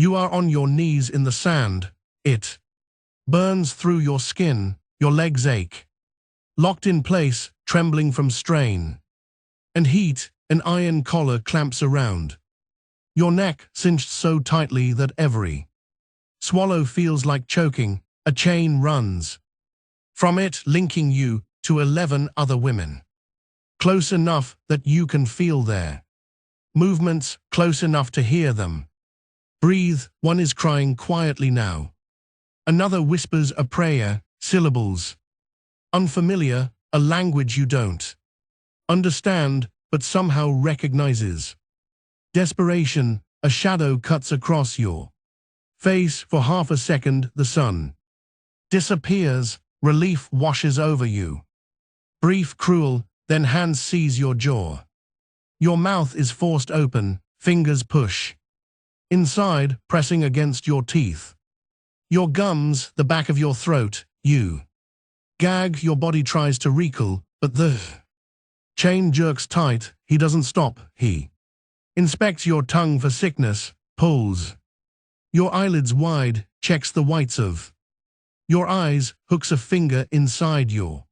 You are on your knees in the sand. It burns through your skin, your legs ache. Locked in place, trembling from strain. And heat, an iron collar clamps around. Your neck cinched so tightly that every swallow feels like choking. A chain runs from it, linking you to 11 other women. Close enough that you can feel their movements, close enough to hear them. Breathe, one is crying quietly now. Another whispers a prayer, syllables unfamiliar, a language you don't understand, but somehow recognizes. Desperation, a shadow cuts across your face. For half a second, the sun disappears, relief washes over you. Brief, cruel, then hands seize your jaw. Your mouth is forced open, fingers push inside, pressing against your teeth. Your gums, the back of your throat, you gag, your body tries to recoil, but the chain jerks tight. He doesn't stop, he inspects your tongue for sickness, pulls your eyelids wide, checks the whites of your eyes, hooks a finger inside your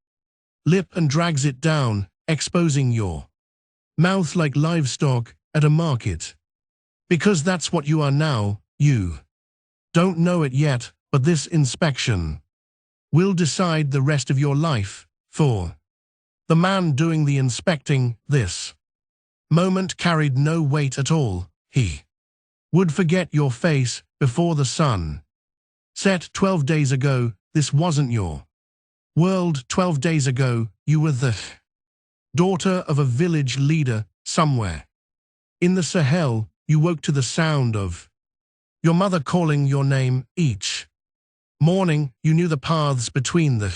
lip and drags it down, exposing your mouth like livestock at a market. Because that's what you are now. You don't know it yet, but this inspection will decide the rest of your life. For the man doing the inspecting, this moment carried no weight at all. He would forget your face before the sun set. 12 days ago, this wasn't your world. 12 days ago, you were the daughter of a village leader somewhere in the Sahel. You woke to the sound of your mother calling your name. Each morning, you knew the paths between the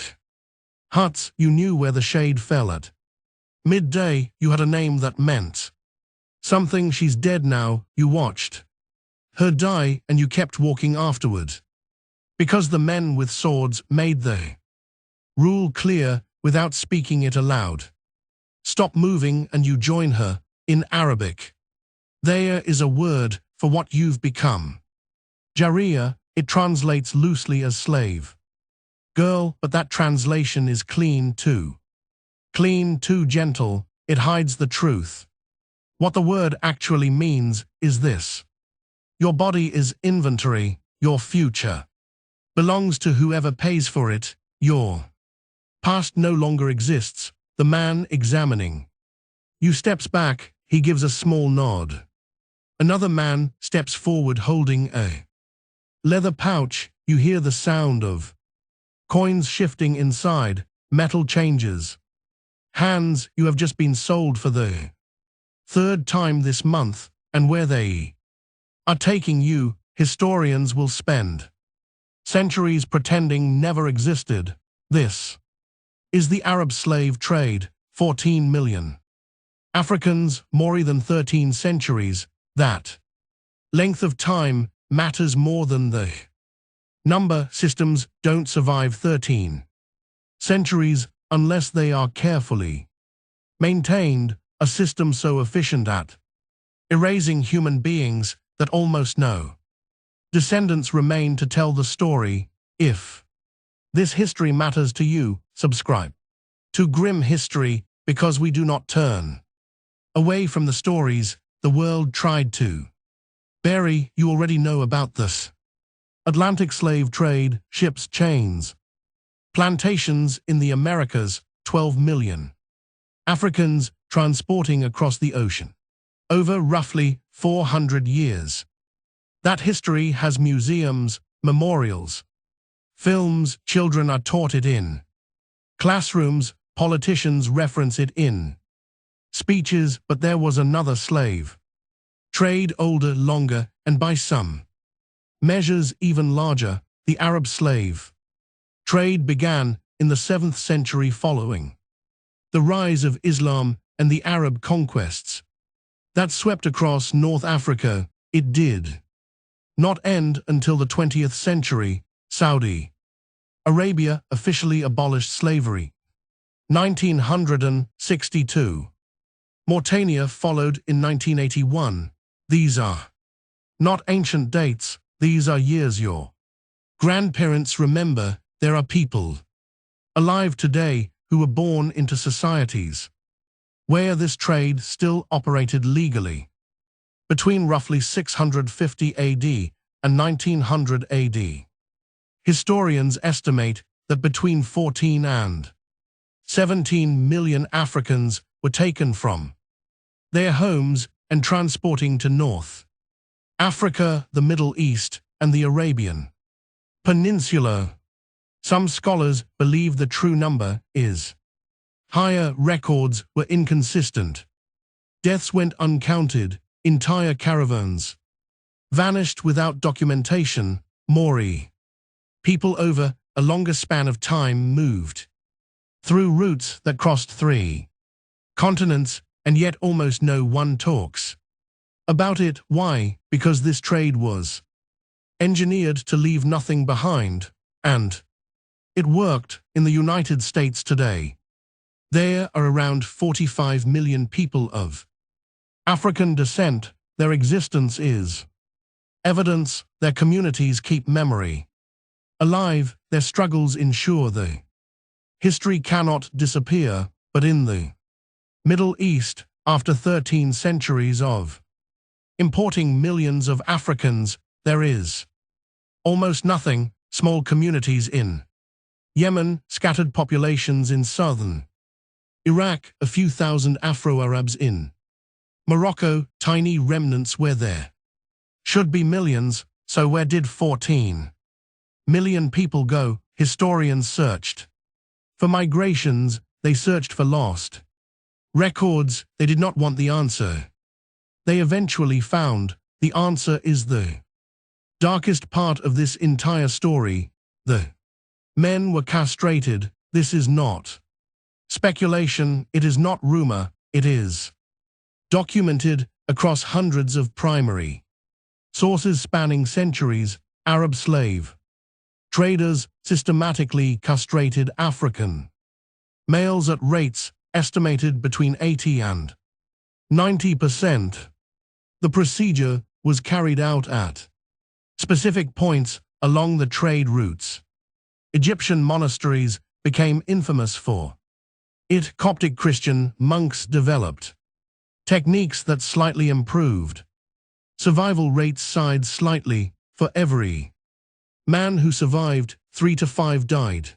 huts. You knew where the shade fell at midday. You had a name that meant something. She's dead now. You watched her die, and you kept walking afterward. Because the men with swords made the rule clear without speaking it aloud. Stop moving and you join her. In Arabic, there is a word for what you've become. Jariya, it translates loosely as slave girl, but that translation is clean too gentle. It hides the truth. What the word actually means is this: your body is inventory, your future belongs to whoever pays for it. Your past no longer exists. The man examining you steps back. He gives a small nod. Another man steps forward holding a leather pouch. You hear the sound of coins shifting inside. Metal changes hands. You have just been sold for the third time this month, and where they are taking you, historians will spend centuries pretending never existed. This is the Arab slave trade. 14 million Africans, more than 13 centuries. That length of time matters more than the number. Systems don't survive 13 centuries unless they are carefully maintained. A system so efficient at erasing human beings that almost no descendants remain to tell the story. If this history matters to you, subscribe to Grim History, because we do not turn away from the stories the world tried to bury. You already know about this Atlantic slave trade, ships, chains, plantations in the Americas, 12 million Africans transporting across the ocean over roughly 400 years. That history has museums, memorials, films. Children are taught it in classrooms. Politicians reference it in speeches. But there was another slave trade, older, longer, and by some measures even larger. The Arab slave trade began in the 7th century following the rise of Islam and the Arab conquests that swept across North Africa. It did not end until the 20th century. Saudi Arabia officially abolished slavery. 1962. Mauritania followed in 1981. These are not ancient dates, These are years your grandparents remember. There are people alive today who were born into societies where this trade still operated legally. Between roughly 650 AD and 1900 AD, historians estimate that between 14 and 17 million Africans were taken from their homes and transporting to North Africa, the Middle East, and the Arabian Peninsula. Some scholars believe the true number is higher. Records were inconsistent. Deaths went uncounted. Entire caravans vanished without documentation. Maori people over a longer span of time moved through routes that crossed 3 continents, and yet almost no one talks about it. Why? Because this trade was engineered to leave nothing behind, and it worked. In the United States today, there are around 45 million people of African descent. Their existence is evidence. Their communities keep memory alive. Their struggles ensure the history cannot disappear. But in the Middle East, after 13 centuries of importing millions of Africans, there is almost nothing. Small communities in Yemen, scattered populations in southern Iraq, a few thousand Afro-Arabs in Morocco, tiny remnants where there should be millions. So where did 14 million people go? Historians searched for migrations. They searched for lost records. They did not want the answer. They eventually found the answer is the darkest part of this entire story. The men were castrated. This is not speculation. It is not rumor. It is documented across hundreds of primary sources spanning centuries. Arab slave traders systematically castrated African males at rates estimated between 80 and 90%. The procedure was carried out at specific points along the trade routes. Egyptian monasteries became infamous for it. Coptic Christian monks developed techniques that slightly improved survival rates. Sides slightly. For every man who survived, 3 to 5 died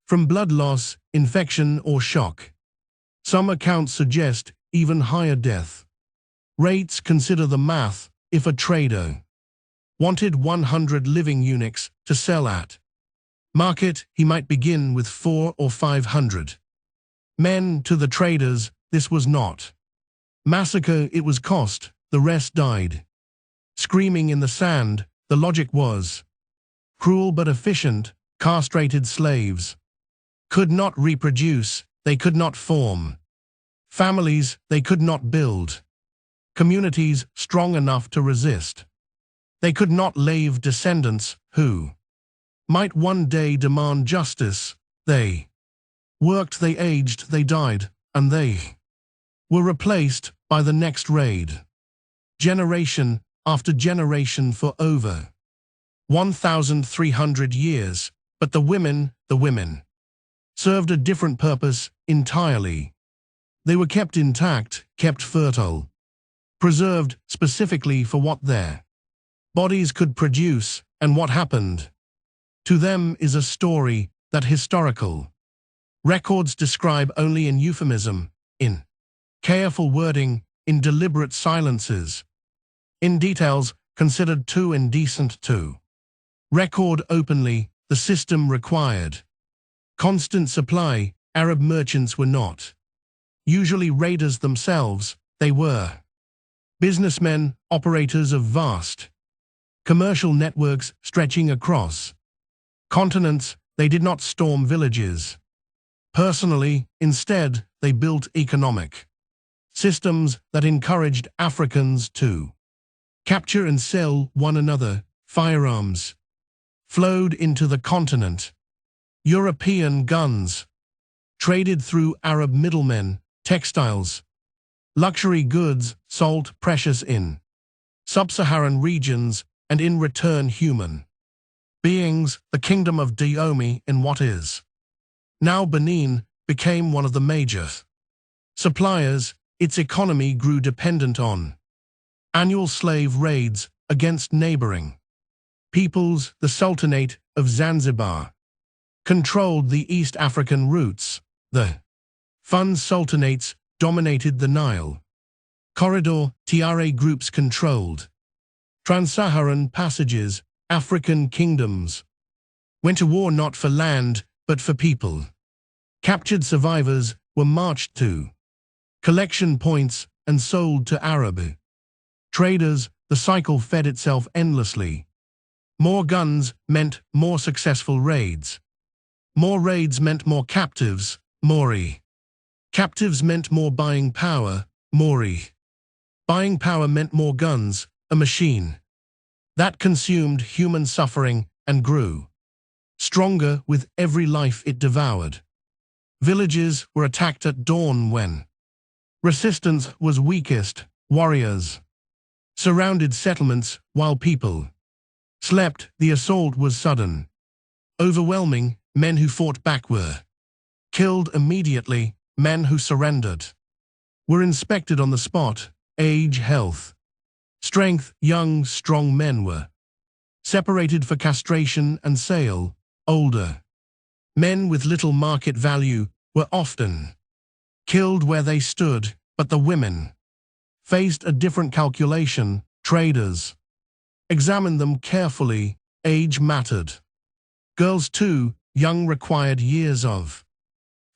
from blood loss, infection, or shock. Some accounts suggest even higher death rates. Consider the math. If a trader wanted 100 living eunuchs to sell at market, he might begin with 400 or 500 men. To the traders, this was not massacre, it was cost. The rest died screaming in the sand. The logic was cruel but efficient. Castrated slaves could not reproduce. They could not form families. They could not build communities strong enough to resist. They could not leave descendants who might one day demand justice. They worked, they aged, they died, and they were replaced by the next raid. Generation after generation for over 1,300 years. But the women served a different purpose entirely. They were kept intact, kept fertile, preserved specifically for what their bodies could produce. And what happened to them is a story that historical records describe only in euphemism, in careful wording, in deliberate silences, in details considered too indecent to record openly. The system required constant supply. Arab merchants were not usually raiders themselves. They were businessmen, operators of vast commercial networks stretching across continents. They did not storm villages personally. Instead, they built economic systems that encouraged Africans to capture and sell one another. Firearms flowed into the continent. European guns traded through Arab middlemen. Textiles, luxury goods, sold precious in sub-Saharan regions. and in return human beings. The kingdom of Dahomey in what is now Benin became one of the major suppliers. Its economy grew dependent on annual slave raids against neighboring peoples. The Sultanate of Zanzibar controlled the East African routes. The Fun Sultanates dominated the Nile corridor. Tiare groups controlled Trans-Saharan passages. African kingdoms went to war not for land, but for people. Captured survivors were marched to collection points and sold to Arab traders. The cycle fed itself endlessly. More guns meant more successful raids. More raids meant more captives. Mori. Captives meant more buying power. Mori. Buying power meant more guns, a machine that consumed human suffering and grew stronger with every life it devoured. Villages were attacked at dawn when resistance was weakest. Warriors surrounded settlements while people slept. The assault was sudden, overwhelming. Men who fought back were killed immediately. Men who surrendered were inspected on the spot. Age, health, strength. Young, strong men were separated for castration and sale. Older men with little market value were often killed where they stood. But the women faced a different calculation. Traders examined them carefully. Age mattered. Girls too, young, required years of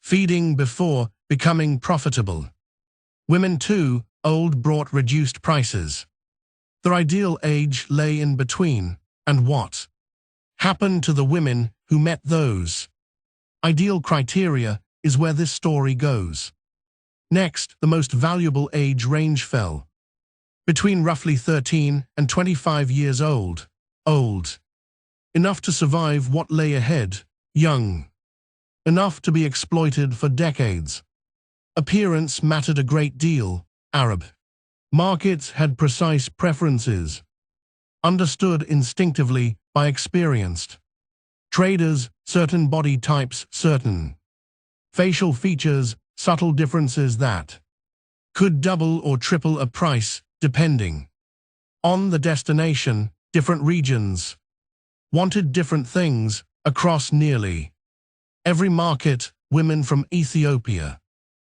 feeding before becoming profitable. Women too, old, brought reduced prices. Their ideal age lay in between. And what happened to the women who met those ideal criteria is where this story goes. Next, the most valuable age range fell between roughly 13 and 25 years old. Old enough to survive what lay ahead. Young enough to be exploited for decades. Appearance mattered a great deal. Arab markets had precise preferences, understood instinctively by experienced traders. Certain body types, certain facial features, subtle differences that could double or triple a price depending on the destination. Different regions wanted different things across nearly every market. Women from Ethiopia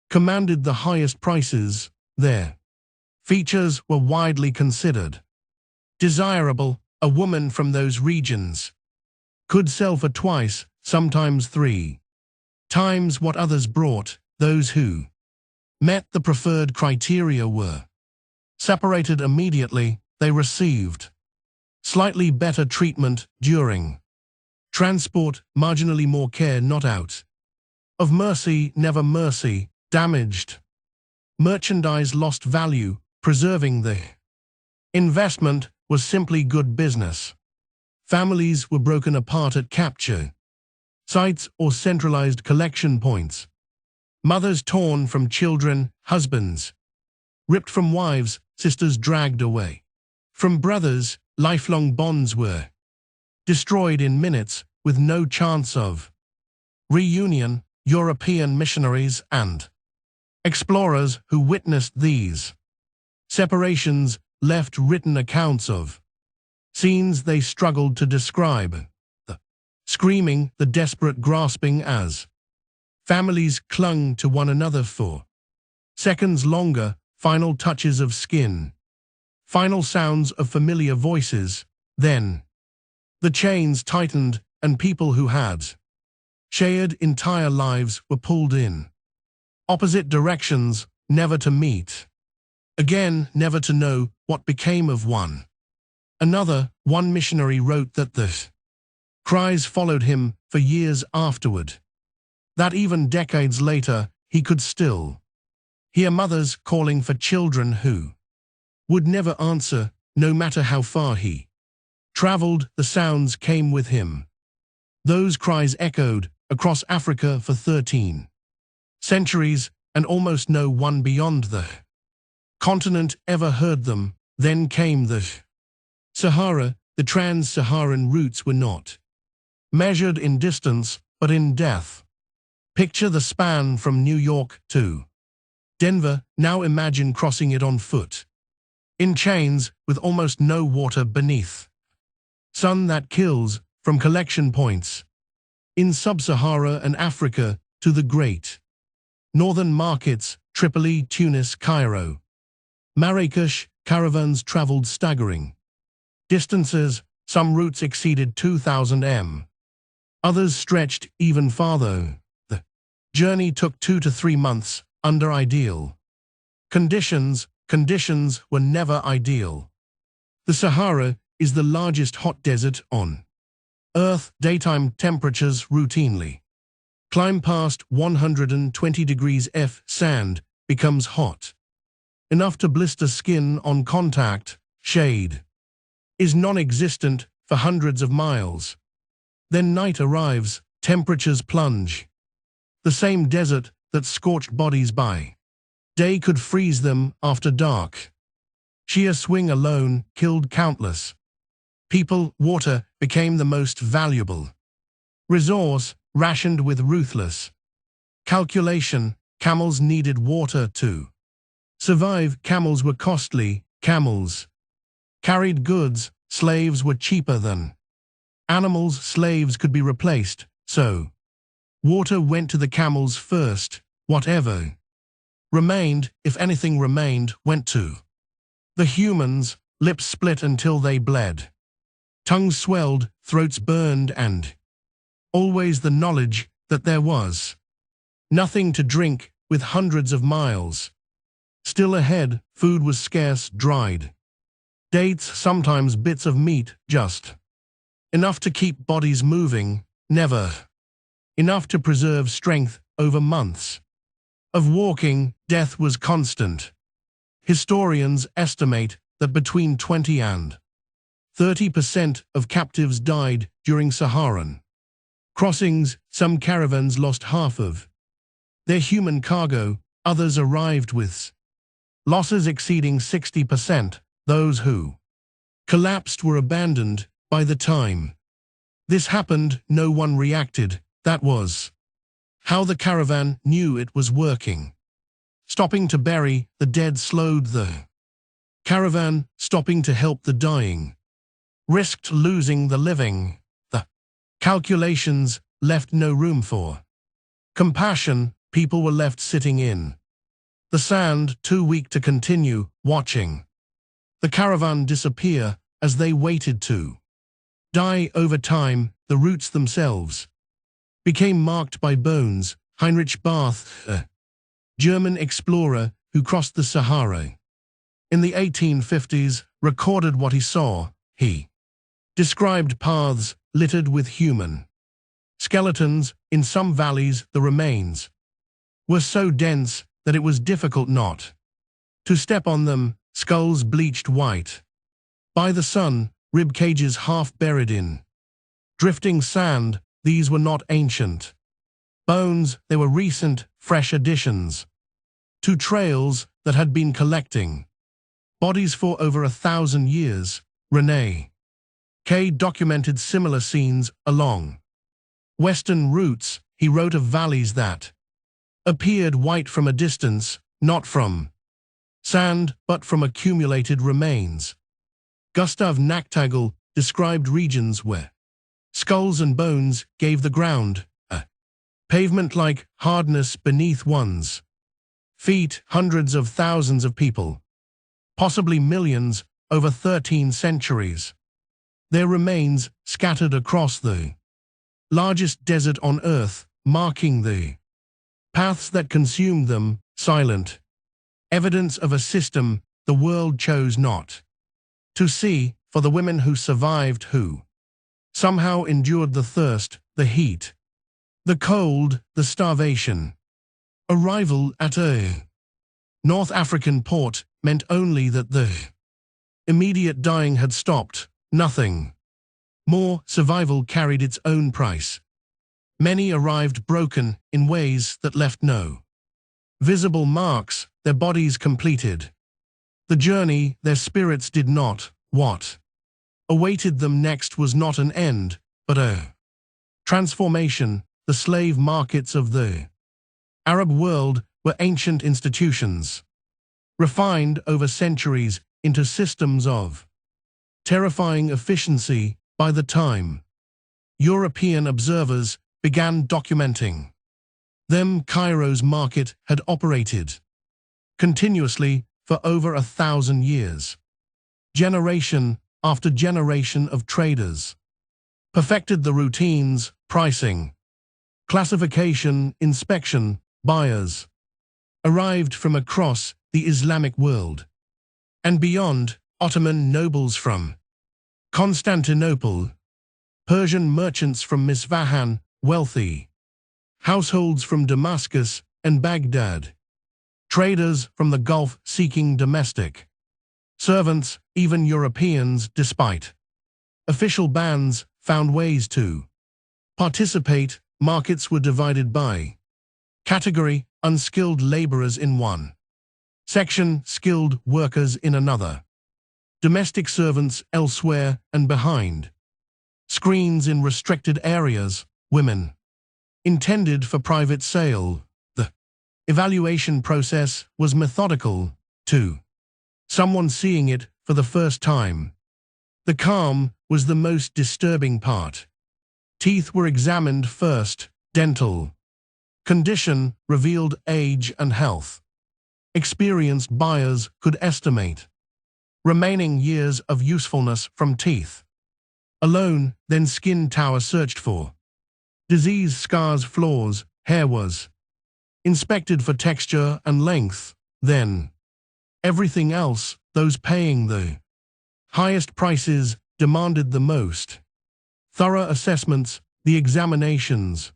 commanded the highest prices. Their features were widely considered desirable. A woman from those regions could sell for twice, sometimes 3 times what others brought. Those who met the preferred criteria were separated immediately. They received slightly better treatment during transport, marginally more care, not out of mercy, never mercy. Damaged merchandise lost value. Preserving the investment was simply good business. Families were broken apart at capture sites or centralized collection points. Mothers torn from children, husbands ripped from wives, sisters dragged away from brothers. Lifelong bonds were destroyed in minutes with no chance of reunion. European missionaries and explorers who witnessed these separations left written accounts of scenes they struggled to describe. The screaming, the desperate grasping as families clung to one another for seconds longer. Final touches of skin, final sounds of familiar voices. Then the chains tightened and people who had shared entire lives were pulled in opposite directions, never to meet again, never to know what became of one another. One missionary wrote that the cries followed him for years afterward, that even decades later he could still hear mothers calling for children who would never answer, no matter how far he traveled. The sounds came with him. Those cries echoed across Africa for 13 centuries, and almost no one beyond the continent ever heard them. Then came the Sahara, the trans-Saharan routes were not measured in distance, but in death. Picture the span from New York to Denver, now imagine crossing it on foot. In chains, with almost no water beneath. Sun that kills, from collection points. In Sub-Sahara and Africa, to the great northern markets, Tripoli, Tunis, Cairo. Marrakesh, caravans traveled staggering distances, some routes exceeded 2,000 m. Others stretched even farther. The journey took 2 to 3 months, under ideal conditions. Conditions were never ideal. The Sahara is the largest hot desert on Earth. Daytime temperatures routinely climb past 120 degrees F. Sand becomes hot enough to blister skin on contact. Shade is non-existent for hundreds of miles. Then night arrives, temperatures plunge. The same desert that scorched bodies by day could freeze them after dark. Sheer swing alone killed countless people. Water became the most valuable resource, rationed with ruthless calculation. Camels needed water to survive. Camels were costly. Camels carried goods. Slaves were cheaper than animals. Slaves could be replaced, so water went to the camels first. Whatever remained, if anything remained, went to the humans. Lips split until they bled. Tongues swelled, throats burned, and always the knowledge that there was nothing to drink. With hundreds of miles still ahead, food was scarce. Dried dates, sometimes bits of meat, just enough to keep bodies moving, never enough to preserve strength. Over months of walking, death was constant. Historians estimate that between 20 and 30% of captives died during Saharan crossings. Some caravans lost half of their human cargo, others arrived with losses exceeding 60%. Those who collapsed were abandoned. By the time this happened, no one reacted. That was how the caravan knew it was working. Stopping to bury the dead slowed the caravan. Stopping to help the dying risked losing the living. The calculations left no room for compassion. People were left sitting in the sand, too weak to continue, watching the caravan disappear as they waited to die. Over time, the routes themselves became marked by bones. Heinrich Barth, a German explorer who crossed the Sahara in the 1850s, recorded what he saw. He described paths littered with human skeletons. In some valleys, the remains were so dense that it was difficult not to step on them. Skulls bleached white by the sun, rib cages half buried in drifting sand. These were not ancient bones, they were recent, fresh additions to trails that had been collecting bodies for over 1,000 years. René K. documented similar scenes along western routes. He wrote of valleys that appeared white from a distance, not from sand, but from accumulated remains. Gustav Nachtigall described regions where skulls and bones gave the ground a pavement-like hardness beneath one's feet. Hundreds of thousands of people, possibly millions, over 13 centuries. Their remains scattered across the largest desert on Earth, marking the paths that consumed them. Silent evidence of a system the world chose not to see. For the women who survived, who somehow endured the thirst, the heat, the cold, the starvation. Arrival at a North African port meant only that the immediate dying had stopped. Nothing more. Survival carried its own price. Many arrived broken in ways that left no visible marks. Their bodies completed the journey, their spirits did not. What awaited them next was not an end, but a transformation. The slave markets of the Arab world were ancient institutions, refined over centuries into systems of terrifying efficiency. By the time European observers began documenting them, Cairo's market had operated continuously for over 1,000 years. Generation after generation of traders perfected the routines, pricing, classification, inspection. Buyers arrived from across the Islamic world and beyond. Ottoman nobles from Constantinople, Persian merchants from Isfahan, wealthy households from Damascus and Baghdad, traders from the Gulf seeking domestic servants, even Europeans, despite official bans, found ways to participate. Markets were divided by category: unskilled laborers in one section, skilled workers in another, domestic servants elsewhere, and behind screens in restricted areas, women intended for private sale. The evaluation process was methodical, to someone seeing it for the first time. The calm was the most disturbing part. Teeth were examined first, dental condition revealed age and health. Experienced buyers could estimate remaining years of usefulness from teeth alone. Then skin tower searched for disease, scars, flaws. Hair was inspected for texture and length. Then everything else. Those paying the highest prices demanded the most thorough assessments. The examinations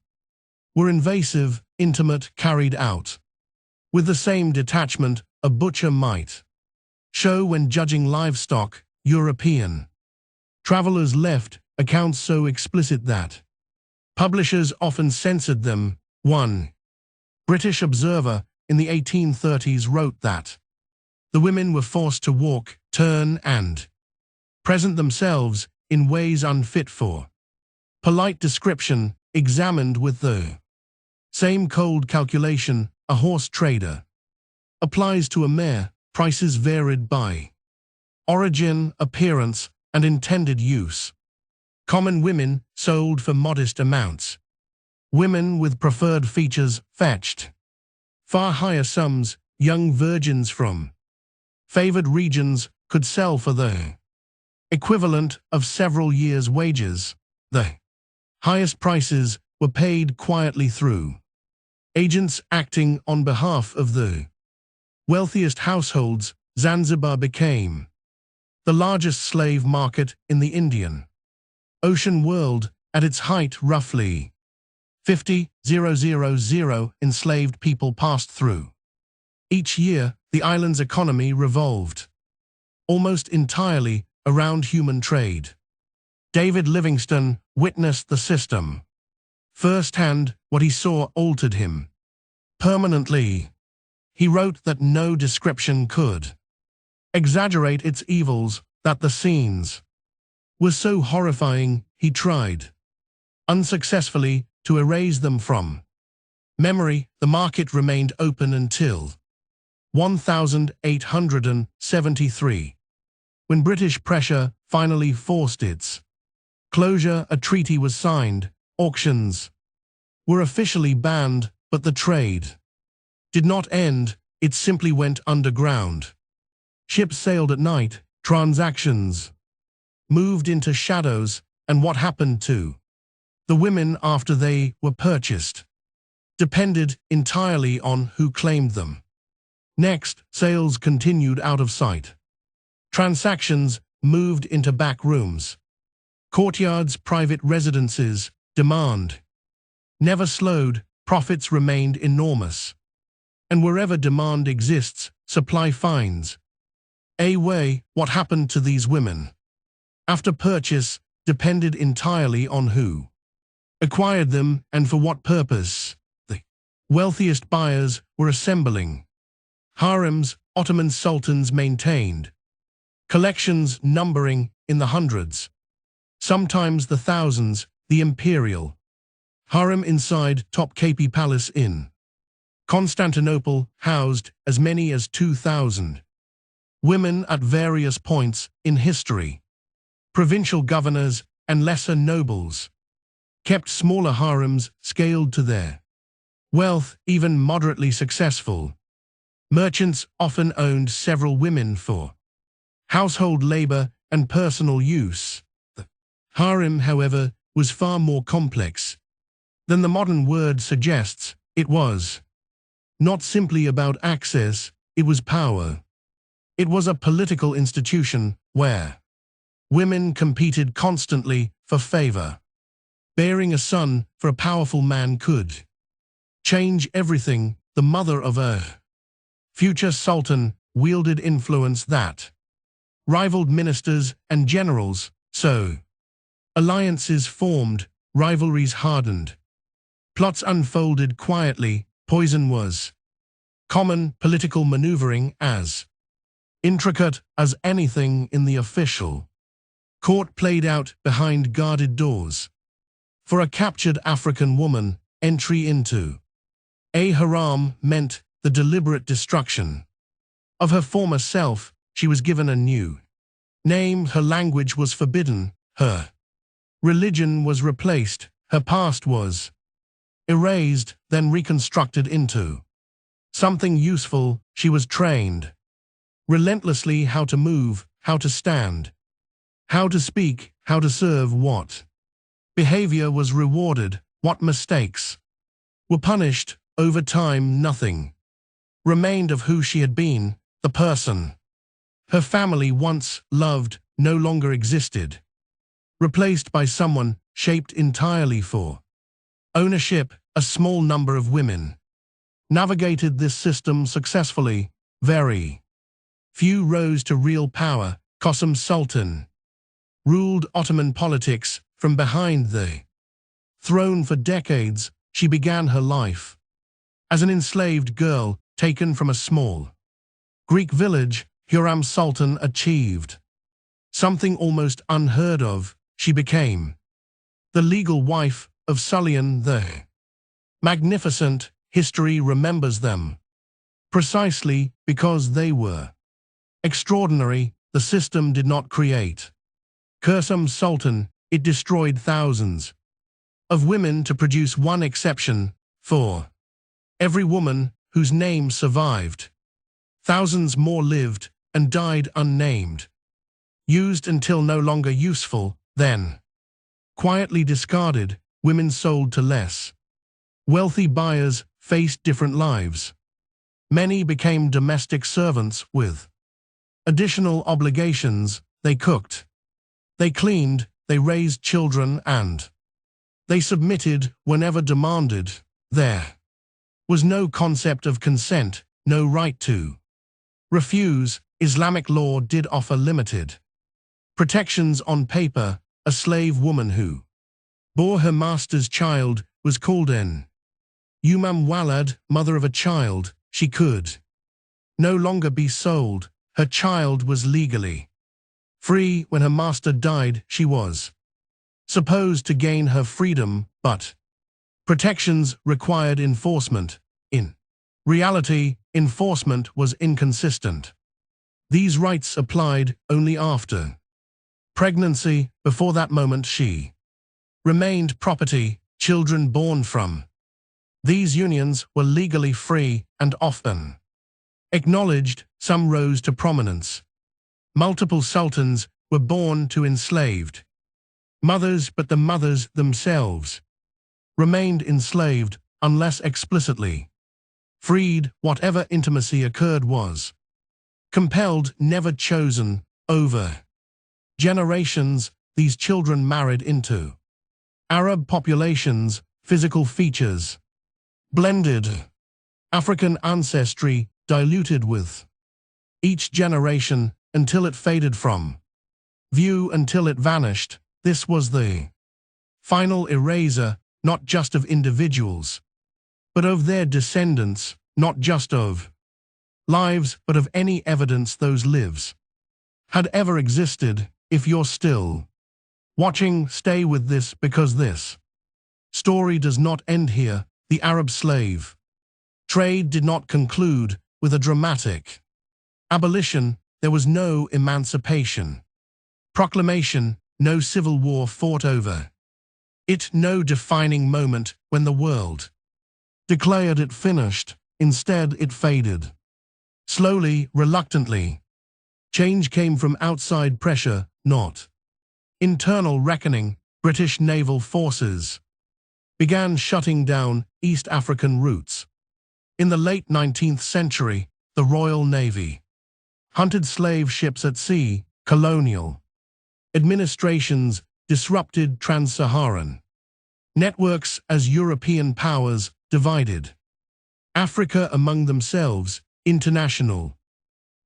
were invasive, intimate, carried out with the same detachment a butcher might show when judging livestock. European travelers left accounts so explicit that publishers often censored them. One British observer in the 1830s wrote that the women were forced to walk, turn, and present themselves in ways unfit for polite description. Examined with the same cold calculation a horse trader applies to a mare. Prices varied by origin, appearance, and intended use. Common women sold for modest amounts. Women with preferred features fetched far higher sums. Young virgins from favored regions could sell for the equivalent of several years' wages. The highest prices were paid quietly through agents acting on behalf of the wealthiest households. Zanzibar became the largest slave market in the Indian Ocean world. At its height, roughly 50,000 enslaved people passed through. Each year, the island's economy revolved almost entirely around human trade. David Livingstone witnessed the system firsthand. What he saw altered him permanently. He wrote that no description could exaggerate its evils, that the scenes were so horrifying he tried unsuccessfully to erase them from memory. The market remained open until 1873, when British pressure finally forced its closure. A treaty was signed. Auctions were officially banned, but the trade did not end. It simply went underground. Ships sailed at night. Transactions moved into shadows. And what happened to the women after they were purchased depended entirely on who claimed them. Next, sales continued out of sight. Transactions moved into back rooms, courtyards, private residences. Demand never slowed. Profits remained enormous. And wherever demand exists, supply finds a way. What happened to these women after purchase depended entirely on who acquired them and for what purpose. The wealthiest buyers were assembling harems. Ottoman sultans maintained collections numbering in the hundreds, sometimes the thousands. The imperial harem inside Topkapi Palace in Constantinople housed as many as 2,000 women at various points in history. Provincial governors and lesser nobles kept smaller harems scaled to their wealth. Even moderately successful merchants often owned several women for household labor and personal use. The harem, however, was far more complex than the modern word suggests. It was not simply about access, it was power. It was a political institution where women competed constantly for favor. Bearing a son for a powerful man could change everything. The mother of a future sultan wielded influence that rivaled ministers and generals, so alliances formed, rivalries hardened, plots unfolded quietly. Poison was common. Political maneuvering as intricate as anything in the official court played out behind guarded doors. For a captured African woman, entry into a harem meant the deliberate destruction of her former self. She was given a new name, her language was forbidden, her religion was replaced, her past was erased, then reconstructed into something useful. She was trained relentlessly how to move, how to stand, how to speak, how to serve. What behavior was rewarded, what mistakes were punished. Over time, nothing remained of who she had been. The person her family once loved no longer existed, replaced by someone shaped entirely for ownership. A small number of women navigated this system successfully. Very few rose to real power. Qasim Sultan ruled Ottoman politics from behind the throne for decades. She began her life as an enslaved girl taken from a small Greek village. Hurram Sultan achieved something almost unheard of. She became the legal wife of Sulian the Magnificent. History remembers them precisely because they were extraordinary. The system did not create Qasim Sultan, it destroyed thousands of women to produce one exception. For every woman whose name survived, thousands more lived and died unnamed, used until no longer useful, then quietly discarded. Women sold to less wealthy buyers faced different lives. Many became domestic servants with additional obligations. They cooked, they cleaned, they raised children, and they submitted whenever demanded. There was no concept of consent, no right to refuse. Islamic law did offer limited protections on paper. A slave woman who bore her master's child was called an Walad, mother of a child. She could no longer be sold. Her child was legally free. When her master died, she was supposed to gain her freedom, but protections required enforcement. In reality, enforcement was inconsistent. These rights applied only after pregnancy. Before that moment, she remained property. Children born from these unions were legally free and often acknowledged. Some rose to prominence. Multiple sultans were born to enslaved mothers, but the mothers themselves remained enslaved unless explicitly freed. Whatever intimacy occurred was compelled, never chosen. Over generations, these children married into Arab populations. Physical features blended. African ancestry diluted with each generation until it faded from view, until it vanished. This was the final eraser, not just of individuals, but of their descendants, not just of lives, but of any evidence those lives had ever existed. If you're still watching, stay with this, because this story does not end here. The Arab slave trade did not conclude with a dramatic abolition. There was no emancipation proclamation, no civil war fought over it, no defining moment when the world declared it finished. Instead, it faded. Slowly, reluctantly. Change came from outside pressure, not internal reckoning. British naval forces began shutting down East African routes. In the late 19th century, the Royal Navy hunted slave ships at sea. Colonial administrations disrupted trans-Saharan networks as European powers divided Africa among themselves. International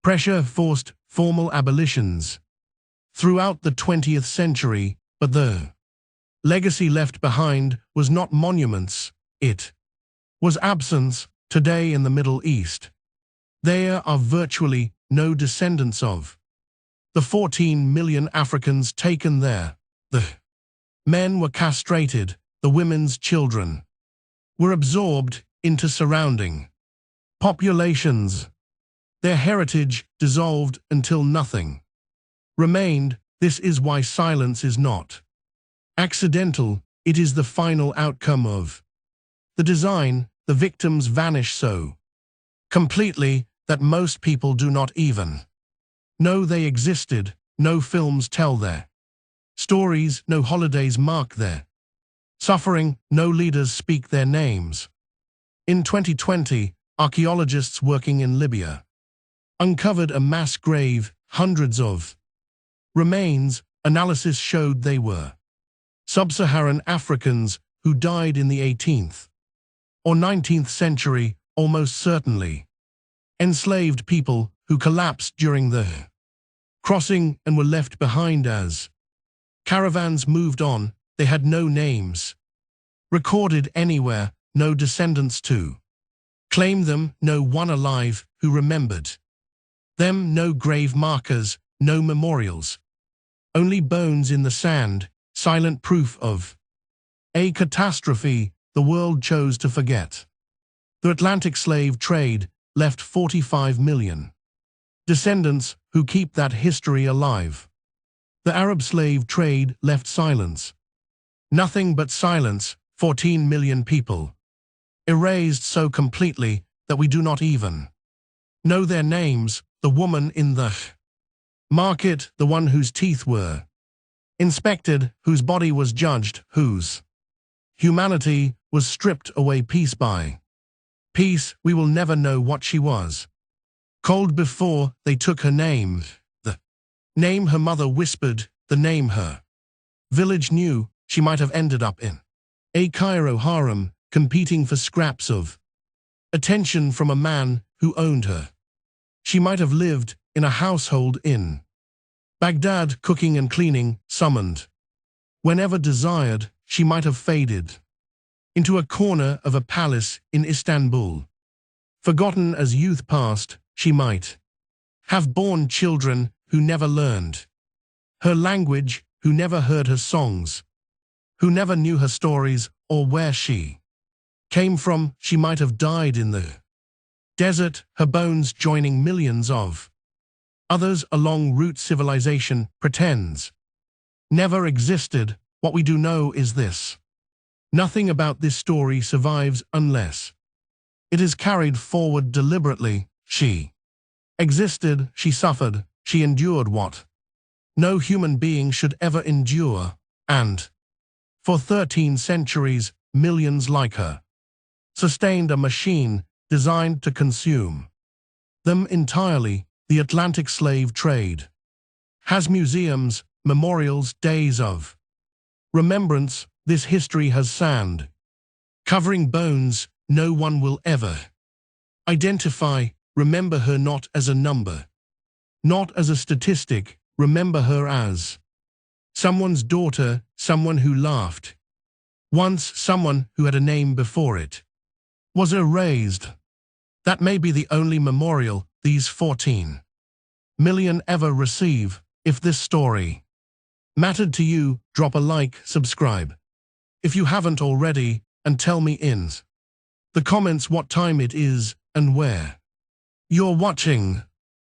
pressure forced formal abolitions throughout the 20th century, but the legacy left behind was not monuments, it was absence. Today in the Middle East, there are virtually no descendants of the 14 million Africans taken there. The men were castrated, the women's children were absorbed into surrounding populations. Their heritage dissolved until nothing remained. This is why silence is not accidental. It is the final outcome of the design. The victims vanish so completely that most people do not even know they existed. No films tell their stories, no holidays mark their suffering, no leaders speak their names. In 2020, archaeologists working in Libya uncovered a mass grave, hundreds of remains. Analysis showed they were sub-Saharan Africans who died in the 18th or 19th century, almost certainly enslaved people who collapsed during the crossing and were left behind as caravans moved on. They had no names recorded anywhere, no descendants to claim them, no one alive who remembered them, no grave markers, no memorials, only bones in the sand, silent proof of a catastrophe the world chose to forget. The Atlantic slave trade left 45 million descendants who keep that history alive. The Arab slave trade left silence. Nothing but silence. 14 million people erased so completely that we do not even know their names. The woman in the market, the one whose teeth were inspected, whose body was judged, whose humanity was stripped away piece by piece. We will never know what she was. Cold before they took her name, the name her mother whispered, the name her village knew. She might have ended up in a Cairo harem, competing for scraps of attention from a man who owned her. She might have lived in a household in Baghdad, cooking and cleaning, summoned whenever desired. She might have faded into a corner of a palace in Istanbul. Forgotten as youth passed, she might have borne children who never learned her language, who never heard her songs, who never knew her stories or where she came from. She might have died in the desert, her bones joining millions of others along route civilization pretends never existed. What we do know is this: nothing about this story survives unless it is carried forward deliberately. She existed, she suffered, she endured what no human being should ever endure, and for 13 centuries, millions like her sustained a machine designed to consume them entirely. The Atlantic slave trade has museums, memorials, days of remembrance. This history has sand covering bones no one will ever identify. Remember her not as a number, not as a statistic. Remember her as someone's daughter, someone who laughed once, someone who had a name before it was erased. That may be the only memorial these 14 million ever receive. If this story mattered to you, drop a like, subscribe if you haven't already, and tell me in the comments what time it is and where you're watching.